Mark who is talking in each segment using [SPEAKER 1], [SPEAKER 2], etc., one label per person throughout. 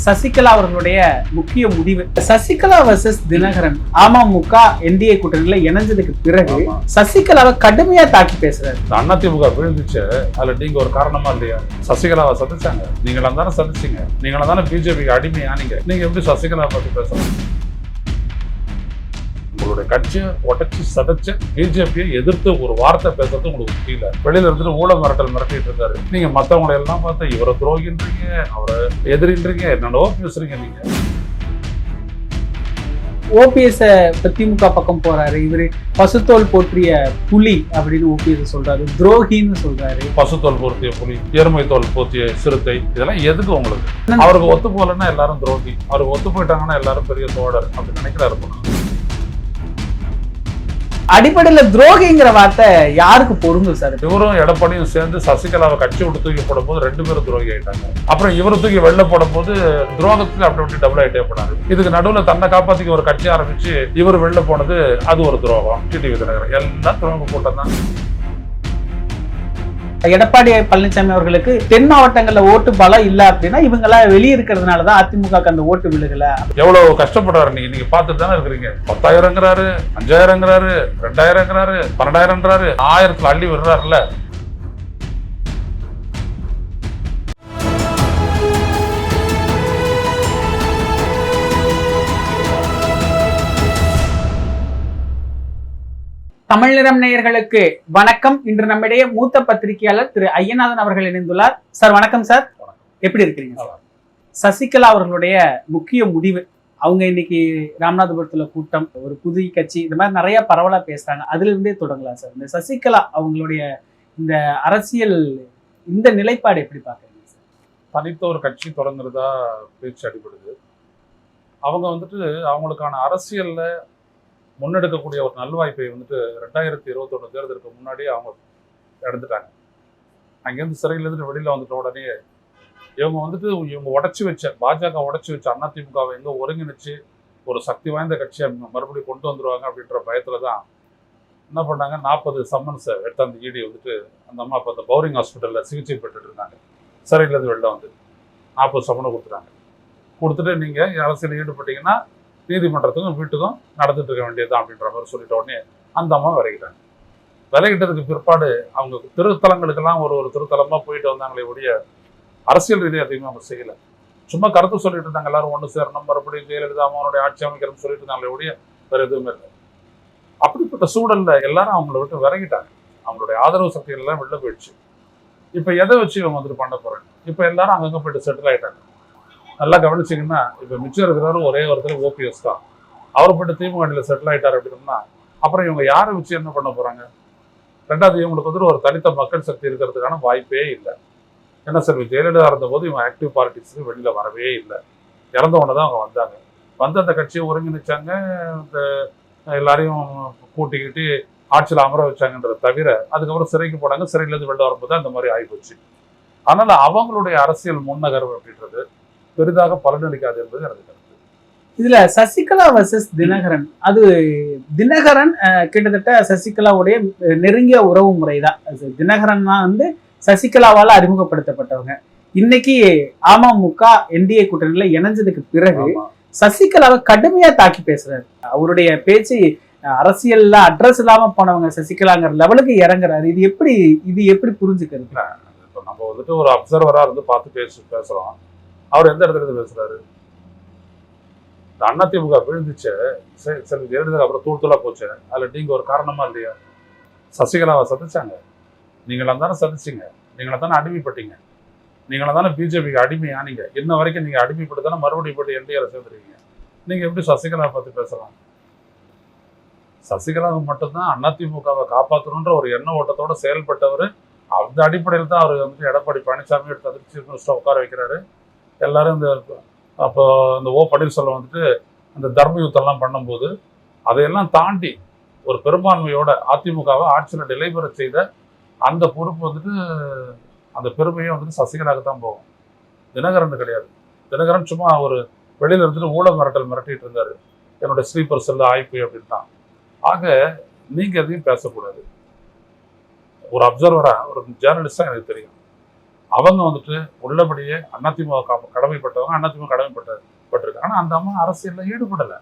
[SPEAKER 1] சசிகலா அவர்களுடைய முக்கிய முடிவு. சசிகலா வர்சஸ் தினகரன் அமமுக என்டிஏ கூட்டணியில இணைஞ்சதுக்கு பிறகு சசிகலாவை கடுமையா தாக்கி பேசுறாரு.
[SPEAKER 2] அதிமுக விழுந்துச்சு, அதுல நீங்க ஒரு காரணமா இல்லையா? சசிகலாவை சந்திச்சாங்க, நீங்களா தானே சந்திச்சீங்க, நீங்களா தானே பிஜேபிக்கு அடிமையா? நீங்க எப்படி சசிகலா பத்தி பேசலாம்? உங்களுடைய கட்சியை உடச்சி சதைச்சு பிஜேபியை எதிர்த்து ஒரு வார்த்தை பேசுறது உங்களுக்கு புரியல. வெளியில இருந்துட்டு ஊழல் மிரட்டிட்டு இருக்காரு. நீங்க மத்தவங்களை எல்லாம் பார்த்து இவரை துரோகின்றீங்க, அவரை எதிரின்றீங்க, என்னென்னவோ பேசுறீங்க. நீங்க
[SPEAKER 1] ஓபிஎஸ் திமுக பக்கம் போறாரு. இவரு பசுத்தோல் போற்றிய புலி அப்படின்னு ஓபிஎஸ் சொல்றாரு, துரோகின்னு சொல்றாரு.
[SPEAKER 2] பசுத்தோல் போர்த்திய புலி, எருமை தோல் போர்த்திய சிறுத்தை, இதெல்லாம் எதுக்கு உங்களுக்கு? அவருக்கு ஒத்து போகலன்னா எல்லாரும் துரோகி, அவருக்கு ஒத்து போயிட்டாங்கன்னா எல்லாரும் பெரிய தோழர் அப்படி நினைக்கிறாரு.
[SPEAKER 1] அடிப்படையில துரோகிங்கிற வார்த்தை யாருக்கு பொருந்தும் சார்?
[SPEAKER 2] இவரும் எடப்பாடியும் சேர்ந்து சசிகலாவை கட்சி விட்டு தூக்கி போடும் போது 2 பேரும் துரோகி ஆயிட்டாங்க. அப்புறம் இவரு தூக்கி வெளில போடும் போது துரோகத்துக்கு அப்படி டபுள் ஆயிட்டே போனாரு. இதுக்கு நடுவுல தன்னை காப்பாத்திக்க ஒரு கட்சி ஆரம்பிச்சு இவர் வெளில போனது அது ஒரு துரோகம். டிடிவி தினகரன் எல்லாம் துரோகம் கூட்டம் தான்.
[SPEAKER 1] எடப்பாடி பழனிசாமி அவர்களுக்கு தென் மாவட்டங்கள்ல ஓட்டு பலம் இல்ல அப்படின்னா இவங்க எல்லாம் வெளியே இருக்கிறதுனாலதான் அதிமுக அந்த ஓட்டு விழுகல.
[SPEAKER 2] எவ்வளவு கஷ்டப்படுறாரு நீங்க பாத்துட்டு தானே இருக்கிறீங்க. 10,000ங்கிறாரு, 5,000ங்கிறாரு, 2,000ங்கிறாரு, 12,000ங்கிறாரு, 1000த்துல அள்ளி விடுறாருல்ல.
[SPEAKER 1] தமிழ் நிறம் நேயர்களுக்கு வணக்கம். இன்று நம்மிடையே மூத்த பத்திரிகையாளர் திரு ஐயநாதன் அவர்கள் இணைந்துள்ளார். சார் வணக்கம் சார், எப்படி இருக்கிறீங்க? சசிகலா அவர்களுடைய முக்கிய முடிவு, அவங்க இன்னைக்கு ராமநாதபுரத்துல கூட்டம், ஒரு புதிய கட்சி, இந்த மாதிரி நிறைய பரவலா பேசுறாங்க. அதுல இருந்தே தொடங்கலாம் சார். இந்த சசிகலா அவங்களுடைய இந்த அரசியல் இந்த நிலைப்பாடு எப்படி பாக்குறீங்க சார்?
[SPEAKER 2] தனித்த ஒரு கட்சி தொடங்குறதா பேச்சு அடிபடுது. அவங்க வந்துட்டு அவங்களுக்கான அரசியல்ல முன்னெடுக்கக்கூடிய ஒரு நல்வாய்ப்பை வந்துட்டு 2021 தேர்தலுக்கு முன்னாடியே அவங்க எடுத்துட்டாங்க. அங்கேருந்து சிறையிலேருந்து வெளியில் வந்துட்ட உடனே இவங்க உடச்சி வச்ச பாஜக உடச்சி வச்ச அதிமுகவை எங்கே ஒருங்கிணைச்சு ஒரு சக்தி வாய்ந்த கட்சியை மறுபடியும் கொண்டு வந்துடுவாங்க அப்படின்ற பயத்தில் தான் என்ன பண்ணாங்க, 40 சம்மன்ஸை எடுத்து அந்த இடி வந்துட்டு அந்த அம்மா அப்போ அந்த பவுரிங் ஹாஸ்பிட்டலில் சிகிச்சை பெற்றுட்டு இருந்தாங்க. சிறையிலேருந்து வெளில வந்து 40 சம்மனை கொடுத்துட்டாங்க. கொடுத்துட்டு நீங்கள் அரசியல் ஈடுபட்டீங்கன்னா நீதிமன்றத்துக்கும் வீட்டுக்கும் நடந்துட்டு இருக்க வேண்டியதுதான் அப்படின்ற மாதிரி சொல்லிட்ட உடனே அந்த அம்மா விலகிட்டாங்க. விலகிட்டதுக்கு பிற்பாடு அவங்க திருத்தலங்களுக்கெல்லாம் ஒரு திருத்தலமாக போயிட்டு வந்தாங்களே ஒழிய அரசியல் ரீதியாக அதிகமாக அவங்க செய்யலை. சும்மா கருத்து சொல்லிட்டு இருந்தாங்க, எல்லாரும் ஒன்று சேரணும், மறுபடியும் ஜெயலலிதா அம்மாவனுடைய ஆட்சி அமைக்கிறதுன்னு சொல்லிட்டு இருந்தாங்களே ஒழிய வேறு எதுவுமே இல்லை. அப்படிப்பட்ட சூழல்ல எல்லாரும் அவங்கள விட்டு விலகிட்டாங்க. அவங்களுடைய ஆதரவு சக்திகள் எல்லாம் வெளில போயிடுச்சு. இப்போ எதை வச்சு இவங்க வந்துட்டு பண்ண போறாங்க? இப்போ எல்லாரும் அங்கங்கே போயிட்டு செட்டில் ஆகிட்டாங்க. நல்லா கவனிச்சிங்கன்னா இப்போ மிச்சம் இருக்கிறவரும் ஒரே ஒருத்தர் ஓபிஎஸ் தான். அவர் போய்ட்டு திமுக செட்டில் ஆகிட்டார் அப்படின்னா அப்புறம் இவங்க யாரை வச்சு என்ன பண்ண போகிறாங்க? ரெண்டாவது, இவங்களுக்கு வந்துட்டு ஒரு தனித்த மக்கள் சக்தி இருக்கிறதுக்கான வாய்ப்பே இல்லை. ஏன்னா சார், ஜெயலலிதா இருந்தபோது இவங்க ஆக்டிவ் பாலிட்டிக்ஸுக்கு வெளியில் வரவே இல்லை. இறந்தவொன்னே தான் அவங்க வந்தாங்க. வந்து அந்த கட்சியை ஒருங்கிணைச்சாங்க, இந்த எல்லாரையும் கூட்டிக்கிட்டு ஆட்சியில் அமர வச்சாங்கன்றதை தவிர அதுக்கப்புறம் சிறைக்கு போனாங்க. சிறையிலேருந்து வெளில வரும்போது அந்த மாதிரி ஆகிப்போச்சு. அதனால் அவங்களுடைய அரசியல் முன்னகர்வு அப்படின்றது பெரிதாக பலனளிக்காது என்பது எனக்கு கருத்து.
[SPEAKER 1] இதுல சசிகலா வர்சஸ் தினகரன், அது தினகரன் கிட்டத்தட்ட சசிகலாவுடைய நெருங்கிய உறவு முறைதான். தினகரன் தான் வந்து சசிகலாவால அறிமுகப்படுத்தப்பட்டவங்க. இன்னைக்கு அமமுக என்டிஏ கூட்டணியில இணைஞ்சதுக்கு பிறகு சசிகலாவை கடுமையா தாக்கி பேசுறாரு. அவருடைய பேச்சு அரசியல்ல அட்ரஸ் இல்லாம போனவங்க சசிகலாங்கிற லெவலுக்கு இறங்குறாரு. இது எப்படி புரிஞ்சுக்கிறது?
[SPEAKER 2] இப்போ நம்ம வந்துட்டு ஒரு அப்சர்வரா இருந்து பார்த்து பேசுறோம். அவர் எந்த இடத்துல இருந்து பேசுறாரு? இந்த அதிமுக விழுந்துச்சு, சரி ஜெயலலிதா அப்புறம் தூள் போச்சு, அதுல நீங்க ஒரு காரணமா இல்லையா? சசிகலாவை சந்திச்சாங்க, நீங்களா தானே சந்திச்சிங்க, நீங்களா தானே அடிமைப்பட்டீங்க, நீங்களா தானே பிஜேபிக்கு அடிமையா? நீங்க இன்ன வரைக்கும் நீங்க அடிமைப்பட்டு தானே மறுபடியும் போட்டு என்டிஆர் சேர்ந்துருக்கீங்க. நீங்க எப்படி சசிகலாவை பத்தி பேசலாம்? சசிகலாவை மட்டும்தான் அதிமுகவை காப்பாற்றணுன்ற ஒரு எண்ண ஓட்டத்தோட செயல்பட்டவர். அந்த அடிப்படையில் தான் அவர் வந்துட்டு எடப்பாடி பழனிசாமி எடுத்து அதிர்ச்சி மினிஸ்டர் உட்கார வைக்கிறாரு. எல்லாரும் அப்போ இந்த பன்னீர்செல்வம் வந்துட்டு அந்த தர்ம யுத்தம்லாம் பண்ணும்போது அதையெல்லாம் தாண்டி ஒரு பெரும்பான்மையோட அதிமுகவை ஆட்சியில் நிலைபெற செய்த அந்த பொறுப்பு வந்துட்டு அந்த பெருமையும் வந்துட்டு சசிகலாவுக்கு தான் போகும், தினகரன் கிடையாது. தினகரன் சும்மா ஒரு வெளியில இருந்துட்டு ஊழல் மிரட்டிட்டு இருந்தாரு, என்னோட ஸ்லீப்பர் செல்ல ஆய்ப்பு அப்படின்ட்டான். ஆக நீங்க எதையும் பேசக்கூடாது. ஒரு அப்சர்வரா, ஒரு ஜேர்னலிஸ்டா எனக்கு தெரியும், அவங்க வந்துட்டு உள்ளபடியே அதிமுக கடமைப்பட்டவங்க அதிமுக கடமைப்பட்டிருக்கு. ஆனா அந்த அம்மா அரசியல்ல ஈடுபடலை,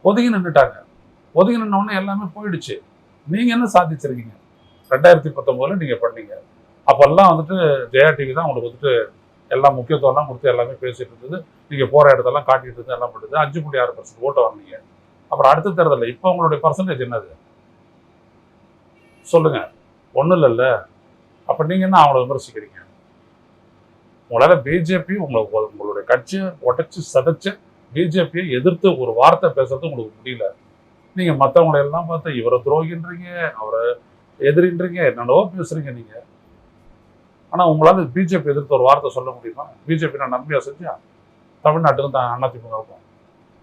[SPEAKER 2] ஒதுங்கி நின்றுட்டாங்க. ஒதுங்கி நின்னோடனே எல்லாமே போயிடுச்சு. நீங்க என்ன சாதிச்சிருக்கீங்க? 2019 நீங்க பண்ணீங்க. அப்பெல்லாம் வந்துட்டு ஜெயா டிவி தான் உங்களுக்கு வந்துட்டு எல்லாம் முக்கியத்துவம்லாம் கொடுத்து எல்லாமே பேசிட்டு இருந்தது. நீங்க போற இடத்தெல்லாம் காட்டிட்டு இருந்து எல்லாம் பண்ணுது. 5.6% ஓட்ட வாங்கினீங்க. அப்புறம் அடுத்த தேர்தலில் இப்போ உங்களுடைய பர்சன்டேஜ் என்னது சொல்லுங்க? ஒன்றும் இல்லைல்ல. அப்ப நீங்க என்ன அவங்கள விமர்சிக்கிறீங்க? உங்களால பிஜேபி உங்களுடைய கட்சியை உடைச்சு சதைச்ச பிஜேபியை எதிர்த்து ஒரு வார்த்தை பேசுறது உங்களுக்கு முடியல. நீங்க மற்றவங்களை எல்லாம் பார்த்து இவரை துரோகின்றீங்க, அவரை எதிரின்றீங்க, என்னென்னவோ பேசுறீங்க நீங்க. ஆனா உங்களால பிஜேபி எதிர்த்து ஒரு வார்த்தை சொல்ல முடியுமா? பிஜேபி நான் நம்பியா செஞ்சா தமிழ்நாட்டுக்கும் தான் அதிமுகவுக்கும்.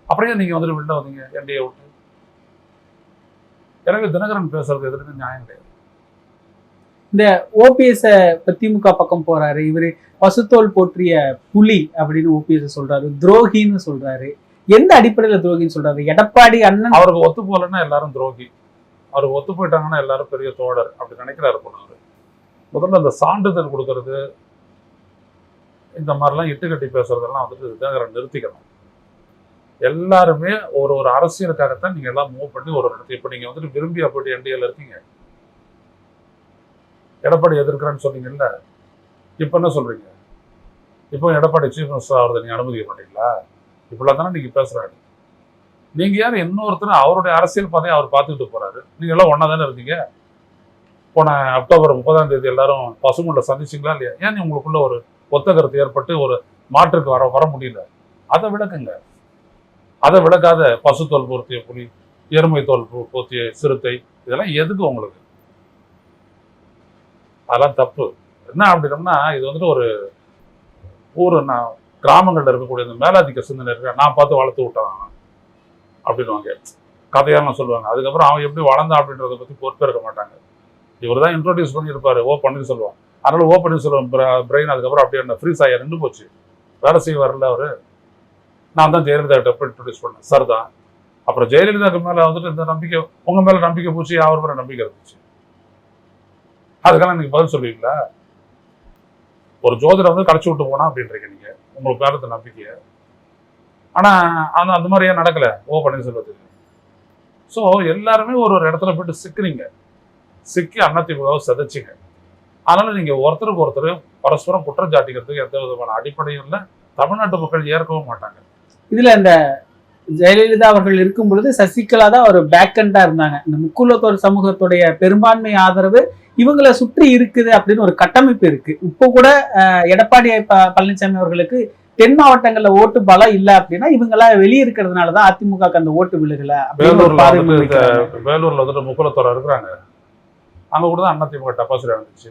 [SPEAKER 2] அப்படியே நீங்க வந்துட்டு வெளில வந்தீங்க என்டிஏ விட்டு. எனவே தினகரன் பேசுறது எதுவுமே நியாயம் கிடையாது.
[SPEAKER 1] இந்த ஓபிஎஸ் திமுக பக்கம் போறாரு, இவரு பசுத்தோல் போற்றிய புலி அப்படின்னு ஓபிஎஸ் சொல்றாரு, துரோகின்னு சொல்றாரு. எந்த அடிப்படையில துரோகின்னு சொல்றாரு? எடப்பாடி அண்ணன்
[SPEAKER 2] அவருக்கு ஒத்து போகலன்னா எல்லாரும் துரோகி, அவருக்கு ஒத்து போயிட்டாங்கன்னா எல்லாரும் பெரிய தோழர் அப்படி நினைக்கிறாரு போனவர். முதல்ல அந்த சான்றிதழ் கொடுக்கறது, இந்த மாதிரிலாம் இட்டுக்கட்டி பேசுறதெல்லாம் வந்துட்டு தினகரன் நிறுத்திக்கணும். எல்லாருமே ஒரு ஒரு அரசியலுக்காகத்தான் நீங்க எல்லாம் மூவ் பண்ணி ஒரு இடத்துல. இப்ப நீங்க வந்துட்டு விரும்பியா போயிட்டு என்டிஏல இருக்கீங்க, எடப்பாடி எதிர்க்கிறேன்னு சொன்னீங்கல்ல, இப்ப என்ன சொல்றீங்க? இப்போ எடப்பாடி சீஃப் மினிஸ்டர் ஆகிறத நீங்க அனுமதிக்க மாட்டீங்களா? இப்படிலாம் தானே நீங்க பேசுறாரு. நீங்க யார்? இன்னொருத்தர் அவருடைய அரசியல் பாதையை அவர் பார்த்துக்கிட்டு போறாரு. நீங்க எல்லாம் ஒன்னா தானே இருக்கீங்க. போன அக்டோபர் 30 எல்லாரும் பசுமொழில சந்திச்சிங்களா இல்லையா? ஏன் உங்களுக்குள்ள ஒரு ஒத்த கருத்து ஏற்பட்டு ஒரு மாற்றுக்கு வர முடியல? அதை விளக்குங்க. அதை விளக்காத பசுத்தோல் பொருத்திய புலி, எருமை தோல் பொருத்திய சிறுத்தை, இதெல்லாம் எதுக்கு உங்களுக்கு? அதெல்லாம் தப்பு. என்ன அப்படின்னோம்னா, இது வந்துட்டு ஒரு ஊர் கிராமங்கள்ல இருக்கக்கூடிய இந்த மேலாதிக்க சிந்தனை இருக்க நான் பார்த்து வளர்த்து விட்டான் அப்படின்வாங்க, கதையாலாம் சொல்லுவாங்க. அதுக்கப்புறம் அவன் எப்படி வளர்ந்தான் அப்படின்றத பத்தி பொறுப்பேற்க மாட்டாங்க. இவர் தான் இன்ட்ரோடியூஸ் பண்ணியிருப்பாரு ஓ பன்னீர்செல்வம். அதனால ஓ பன்னீர்செல்வம் பிரெயின் அதுக்கப்புறம் அப்படியே என்ன ஃப்ரீஸ் ஆகி நின்று போச்சு. வேலை செய்ய வரல அவரு. நான் தான் ஜெயலலிதா கிட்ட இன்ட்ரோடியூஸ் பண்ணேன் சார் தான். அப்புறம் ஜெயலலிதாவுக்கு மேல வந்துட்டு இந்த நம்பிக்கை, உங்க மேல நம்பிக்கை போச்சு, அவர் மேல நம்பிக்கை இருந்துச்சு. அதுக்கெல்லாம் நீங்க பதில் சொல்லுவீங்களா? ஒரு ஜோதிடம் வந்து கடைச்சி விட்டு போனா அப்படின்றீங்க நீங்க உங்களுக்கு மேல நம்பிக்கைய. ஆனா அந்த மாதிரி ஏன் நடக்கல ஓ பன்னீர்செல்வத்துக்கு? ஸோ எல்லாருமே ஒரு ஒரு இடத்துல போயிட்டு சிக்கிறீங்க, சிக்கி அதிமுகவை சதைச்சிங்க. அதனால நீங்க ஒருத்தருக்கு ஒருத்தர் பரஸ்பரம் குற்றம் சாட்டிக்கிறதுக்கு எந்த விதமான அடிப்படையும் இல்லை. தமிழ்நாட்டு மக்கள் ஏற்கவும் மாட்டாங்க.
[SPEAKER 1] இதுல இந்த ஜெயலலிதா அவர்கள் இருக்கும் பொழுது சசிகலா தான் ஒரு பேக்கண்டா இருந்தாங்க. இந்த முக்குலத்தோர் சமூகத்துடைய பெரும்பான்மை ஆதரவு இவங்களை சுற்றி இருக்குது அப்படின்னு ஒரு கட்டமைப்பு இருக்கு. இப்போ கூட எடப்பாடி பழனிசாமி அவர்களுக்கு தென் மாவட்டங்கள்ல ஓட்டு பலம் இல்லை அப்படின்னா இவங்கெல்லாம் வெளியே இருக்கிறதுனாலதான் அதிமுக அந்த ஓட்டு விழுகல.
[SPEAKER 2] வேலூர்ல வந்துட்டு முக்குலத்தோர் இருக்கிறாங்க, அங்க கூட தான் அதிமுக டெபாசிட் வந்துச்சு.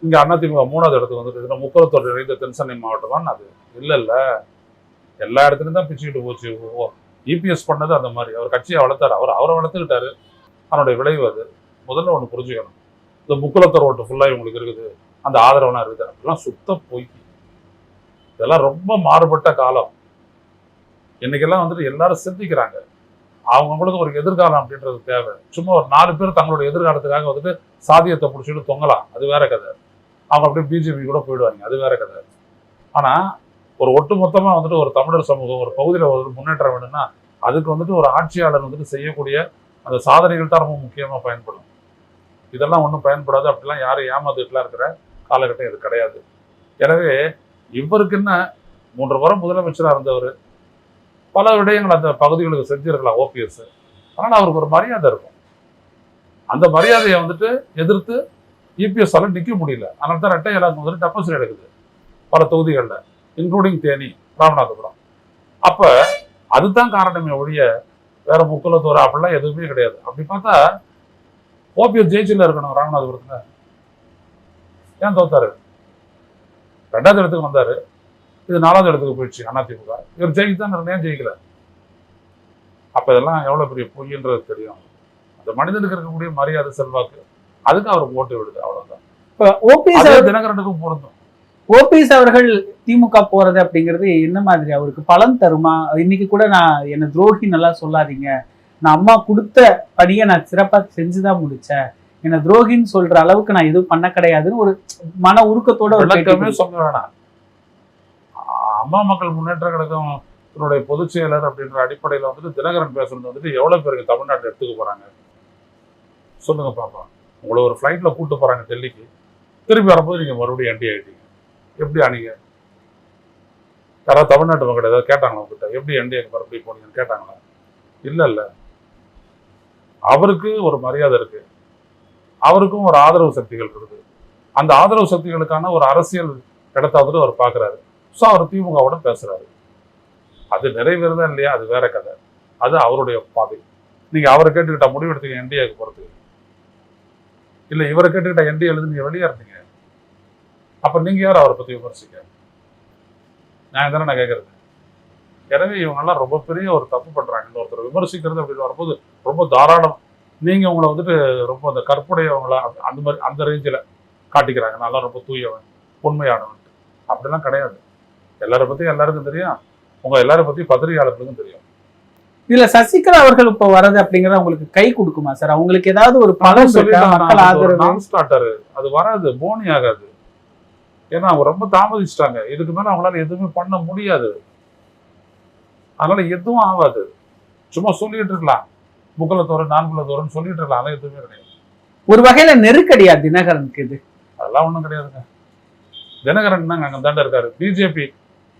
[SPEAKER 2] இங்க அதிமுக 3வது இடத்துக்கு வந்துட்டு முக்குலத்தோர் நிறைந்த தென்சென்னை மாவட்டம் தான் அது. இல்ல எல்லா இடத்துலையும் தான் பிச்சுக்கிட்டு போச்சு. இபிஎஸ் பண்ணது அந்த மாதிரி. அவர் கட்சியை வளர்த்தாரு, அவரை வளர்த்துக்கிட்டாரு. அவனுடைய விளைவு அது. முதல்ல ஒன்று புரிஞ்சுக்கணும். இந்த முக்குலத்தோர் ஓட்டு ஃபுல்லா இவங்களுக்கு இருக்குது, அந்த ஆதரவுலாம் இருக்குது, அப்படிலாம் சுத்த போய். இதெல்லாம் ரொம்ப மாறுபட்ட காலம். இன்னைக்கெல்லாம் வந்துட்டு எல்லாரும் சிந்திக்கிறாங்க. அவங்களுக்கு ஒரு எதிர்காலம் அப்படின்றது தேவை. சும்மா ஒரு 4 பேர் தங்களுடைய எதிர்காலத்துக்காக வந்துட்டு சாதியத்தை பிடிச்சிட்டு தொங்கலாம், அது வேற கதை. அவங்க அப்படியே பிஜேபி கூட போயிடுவாங்க, அது வேற கதை. ஆனா ஒரு ஒட்டுமொத்தமா வந்துட்டு ஒரு தமிழர் சமூகம் ஒரு பகுதியில் ஒரு முன்னேற்றம் வேணும்னா அதுக்கு வந்துட்டு ஒரு ஆட்சியாளர் வந்துட்டு செய்யக்கூடிய அந்த சாதனைகள் தான் ரொம்ப முக்கியமா பயன்படும். இதெல்லாம் ஒன்றும் பயன்படாது. அப்படிலாம் யாரும் ஏமாந்துட்டுலாம் இருக்கிற காலகட்டம் இது கிடையாது. எனவே இவருக்கு என்ன 3 முறை முதலமைச்சராக இருந்தவர், பல விடயங்கள் அந்த பகுதிகளுக்கு செஞ்சிருக்கலாம் ஓபிஎஸ். அதனால அவருக்கு ஒரு மரியாதை இருக்கும். அந்த மரியாதையை வந்துட்டு எதிர்த்து இபிஎஸ்ஸால நிற்க முடியல. அதனால தான் ரெட்டை இலாக்கு வந்துட்டு டெபாசிட் எடுக்குது பல தொகுதிகளில், இன்க்ளூடிங் தேனி, ராமநாதபுரம். அப்ப அதுதான் காரணமே ஒழிய வேற முக்குலத்தோர் அப்படிலாம் எதுவுமே கிடையாது. அப்படி பார்த்தா ஓபிஎஸ் ஜெயிச்சில் இருக்கணும் ராமநாதபுரத்துல. ஏன் தோத்தாரு? 2வது இடத்துக்கு வந்தாரு, இது 4வது இடத்துக்கு போயிடுச்சு அதிமுக. இவர் ஜெயிச்சுதான் ஏன் ஜெயிக்கல? அப்ப இதெல்லாம் எவ்வளவு பெரிய பொய்ன்றது தெரியும். அந்த மனிதனுக்கு இருக்கக்கூடிய மரியாதை செல்வாக்கு அதுக்கு அவருக்கு ஓட்டு விடுது, அவ்வளவுதான். இப்ப ஓபிஎஸ் தினகரனுக்கும் பொருந்தும்.
[SPEAKER 1] ஓபிஎஸ் அவர்கள் திமுக போறது அப்படிங்கிறது என்ன மாதிரி அவருக்கு பலன் தருமா? இன்னைக்கு கூட நான் என்ன துரோகி நல்லா சொல்லாதீங்க, நான் அம்மா கொடுத்த படியை நான் சிறப்பா செஞ்சுதான் முடிச்சேன், என்ன துரோகின்னு சொல்ற அளவுக்கு நான் எதுவும் பண்ண கிடையாதுன்னு ஒரு மன உருக்கத்தோட ஒரு பேட்டி
[SPEAKER 2] விளக்கமே
[SPEAKER 1] கொடுத்தாரு.
[SPEAKER 2] சொல்ல வேணாம். அம்மா மக்கள் முன்னேற்ற கழகம் இதனுடைய பொதுச் செயலர் அப்படின்ற அடிப்படையில் வந்துட்டு தினகரன் பேசுறது வந்துட்டு எவ்வளவு பேருக்கு தமிழ்நாட்டை எடுத்துக்க போறாங்க சொல்லுங்க பாப்பா. உங்களை ஒரு ஃப்ளைட்ல கூட்டு போறாங்க டெல்லிக்கு, திரும்பி வரும்போது நீங்க மறுபடியும் என்டி ஆயிட்டீங்க. எப்படி ஆனீங்க? யாராவது தமிழ்நாட்டு மக்கள் ஏதாவது கேட்டாங்களா உங்ககிட்ட எப்படி என்டிஏக்கு மறுபடியும் போனீங்கன்னு கேட்டாங்களா? இல்ல. அவருக்கு ஒரு மரியாதை இருக்கு, அவருக்கும் ஒரு ஆதரவு சக்திகள் இருக்குது. அந்த ஆதரவு சக்திகளுக்கான ஒரு அரசியல் இடத்தாவது அவர் பாக்குறாரு. ஸோ அவர் திமுகவோட பேசுறாரு. அது நிறைவேறதா இல்லையா அது வேற கதை, அது அவருடைய பாதை. நீங்க அவரை கேட்டுக்கிட்டா முடிவெடுத்தீங்க என்டிஏக்கு போறதுக்கு, இல்ல இவரை கேட்டுக்கிட்டா என்டிஏ எழுது நீங்க வெளியே இருந்தீங்க. அப்ப நீங்க யாரும் அவரை பத்தி விமர்சிக்க? நான் தானே நான் கேட்கறது. எனவே இவங்கெல்லாம் ரொம்ப பெரிய ஒரு தப்பு பண்றாங்க. இன்னொருத்தர் விமர்சிக்கிறது அப்படின்னு வரும்போது ரொம்ப தாராளம். நீங்க உங்களை வந்துட்டு ரொம்ப அந்த கற்புடையவங்களா அந்த மாதிரி அந்த ரேஞ்சில் காட்டிக்கிறாங்க. நல்லா ரொம்ப தூயவன் உண்மையானவன். அப்படிலாம் கிடையாது. எல்லாரை பத்தி எல்லாருக்கும் தெரியும், உங்க எல்லாரை பத்தி பத்திரிகையாளர்களுக்கும் தெரியும்.
[SPEAKER 1] இதுல சசிகலா அவர்கள் இப்ப வர்றது அப்படிங்கறது உங்களுக்கு கை கொடுக்குமா சார்? அவங்களுக்கு ஏதாவது ஒரு பலம் இருக்கா? மக்கள் ஆதரவு
[SPEAKER 2] நான் ஸ்டார்டர் அது வராது, போனி ஆகாது. ஏன்னா அவங்க ரொம்ப தாமதிச்சிட்டாங்க. இதுக்கு மேல அவங்களால எதுவுமே பண்ண முடியாது. அதனால எதுவும் ஆகாது. சும்மா சொல்லிட்டு இருக்கலாம், முகல தோறன் நான்குல தோறன் சொல்லிட்டு இருக்கலாம். அதெல்லாம் எதுவுமே கிடையாது.
[SPEAKER 1] ஒரு வகையில நெருக்கடியா தினகரனுக்கு இது?
[SPEAKER 2] அதெல்லாம் ஒண்ணும் கிடையாதுங்க. தினகரன் தாங்க அங்க தாண்ட இருக்காரு.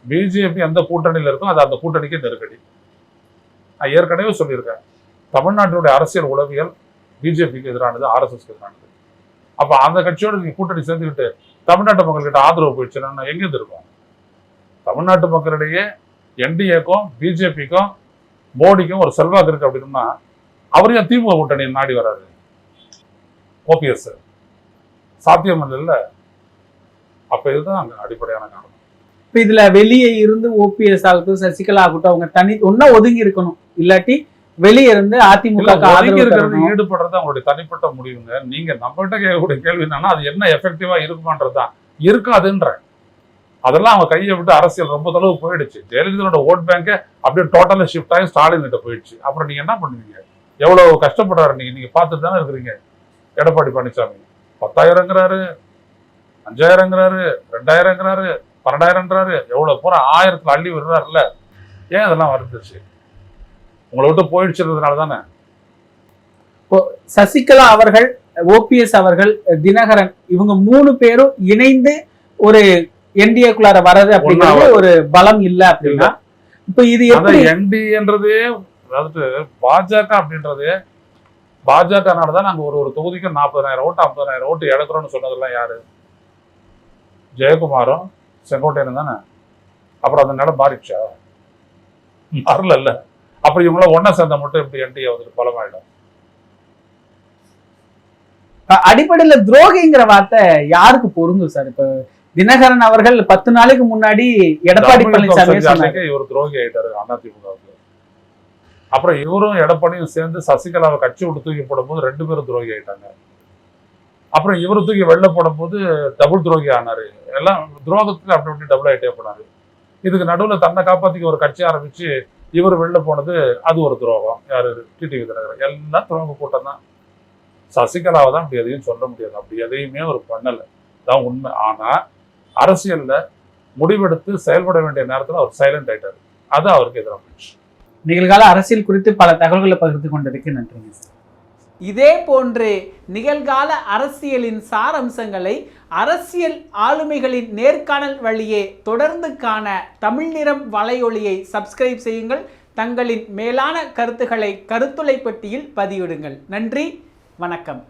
[SPEAKER 2] பிஜேபி எந்த கூட்டணியில இருக்கோ அது அந்த கூட்டணிக்கு நெருக்கடி. நான் ஏற்கனவே சொல்லியிருக்கேன், தமிழ்நாட்டினுடைய அரசியல் உளவியல் பிஜேபிக்கு எதிரானது, ஆர்எஸ்எஸ்க்கு எதிரானது. அப்ப அந்த கட்சியோட நீங்க கூட்டணி சேர்ந்துக்கிட்டு தமிழ்நாட்டு மக்கள்கிட்ட ஆதரவு போயிடுச்சுன்னா எங்க இருக்கும்? தமிழ்நாட்டு மக்களிடையே என்டிஏக்கும் பிஜேபிக்கும் மோடிக்கும் ஒரு செல்வாக்கு இருக்கு அப்படின்னா அவரையும் திமுக கூட்டணியை நாடி வராது. ஓபிஎஸ் சாத்தியம் இல்ல. அப்ப இதுதான் அங்க அடிப்படையான காரணம்.
[SPEAKER 1] இப்ப இதுல வெளியே இருந்து ஓபிஎஸ் ஆகட்டும் சசிகலா ஆகட்டும் அவங்க தனி ஒன்னா ஒதுங்கி இருக்கணும், இல்லாட்டி வெளியே இருந்து அதிமுக
[SPEAKER 2] ஈடுபடுறது அவங்களுடைய தனிப்பட்ட முடிவுங்க. நீங்க நம்மகிட்ட கேட்கக்கூடிய கேள்வி என்னன்னா அது என்ன எஃபெக்டிவா இருக்குமான்றதுதான். இருக்காதுன்ற அதெல்லாம் அவங்க கையை விட்டு அரசியல் ரொம்ப தொலைவு போயிடுச்சு. ஜெயலலிதாவோட ஓட் பேங்க அப்படியே டோட்டலா ஷிஃப்ட் ஆகி ஸ்டாலின் கிட்ட போயிடுச்சு. அப்புறம் நீங்க என்ன பண்ணுவீங்க? எவ்வளவு கஷ்டப்படுறாரு நீங்க பார்த்துட்டு தானே இருக்கிறீங்க. எடப்பாடி பழனிசாமி 10,000ங்கிறாரு, 5,000ங்கிறாரு, 2,000ங்கிறாரு, 12,000ங்கிறாரு, எவ்வளவு பூரா 1000த்துல அள்ளி விடுறாருல்ல. ஏன் அதெல்லாம் வந்துச்சு? உங்களை விட்டு போயிடுச்சுன்றதுனால தானே.
[SPEAKER 1] சசிகலா அவர்கள், ஓபிஎஸ் அவர்கள், தினகரன் இவங்க 3 பேரும் இணைந்து ஒரு என்டிஏக்குள்ளார வர்றது அப்படிங்கிறது ஒரு பலம் இல்ல அப்படின்னா இப்ப இது எப்படி
[SPEAKER 2] என்டிஏன்றதே அதாவது பாஜக அப்படின்றதே பாஜகனாலதான் நாங்க ஒரு தொகுதிக்கு 40,000 ஓட்டு 50,000 ஓட்டு எடுக்கிறோம்னு சொன்னதெல்லாம் யாரு? ஜெயக்குமாரும் செங்கோட்டையனும் தானே. அப்புறம் அந்த நிலம் மாறிடுச்சா? மாறல. அப்புறம் இவங்களாம் ஒன்னா சேர்ந்த மட்டும் எப்படி என்டிஏ வந்துட்டு பலமாயிடும்?
[SPEAKER 1] அடிப்படையில துரோகிங்கிற வார்த்தை யாருக்கு பொருந்தும் சார்? இப்ப தினகரன் அவர்கள் 10 நாளைக்கு முன்னாடி எடப்பாடி பழனிசாமி
[SPEAKER 2] இவர் துரோகி ஆயிட்டாரு அதிமுகவுக்கு. அப்புறம் இவரும் எடப்பாடியும் சேர்ந்து சசிகலாவை கட்சி விட்டு தூக்கி போடும் போது 2 பேரும் துரோகி ஆயிட்டாங்க. அப்புறம் இவரு தூக்கி வெளில போடும் போது டபுள் துரோகி ஆனாரு. எல்லாம் துரோகத்துக்கு அப்படி இப்படி டபுள் ஆயிட்டே போனாரு. இதுக்கு நடுவுல தன்னை காப்பாத்திக்க ஒரு கட்சி ஆரம்பிச்சு இவர் வெளில போனது அது ஒரு துரோகம். யாரு? டிடிவி தினகரன். எல்லாம் துரோக கூட்டம் தான். சசிகலாவை தான் அப்படி எதையும் சொல்ல முடியாது. அப்படி எதையுமே ஒரு பண்ணல தான் உண்மை. ஆனா அரசியல்ல முடிவெடுத்து செயல்பட வேண்டிய நேரத்தில் அவர் சைலண்ட் ஆயிட்டாரு. அது அவருக்கு எதிராக போயிடுச்சு.
[SPEAKER 1] நிகழ்கால அரசியல் குறித்து பல தகவல்களை பகிர்ந்து கொண்டதுக்கு நன்றிங்க சார். இதே போன்று நிகழ்கால அரசியலின் சாரம்சங்களை அரசியல் ஆளுமைகளின் நேர்காணல் வழியே தொடர்ந்து காண தமிழ் நிறம் வலையொலியை சப்ஸ்கிரைப் செய்யுங்கள். தங்களின் மேலான கருத்துக்களை கருத்துளை பெட்டியில் பதிவிடுங்கள். நன்றி, வணக்கம்.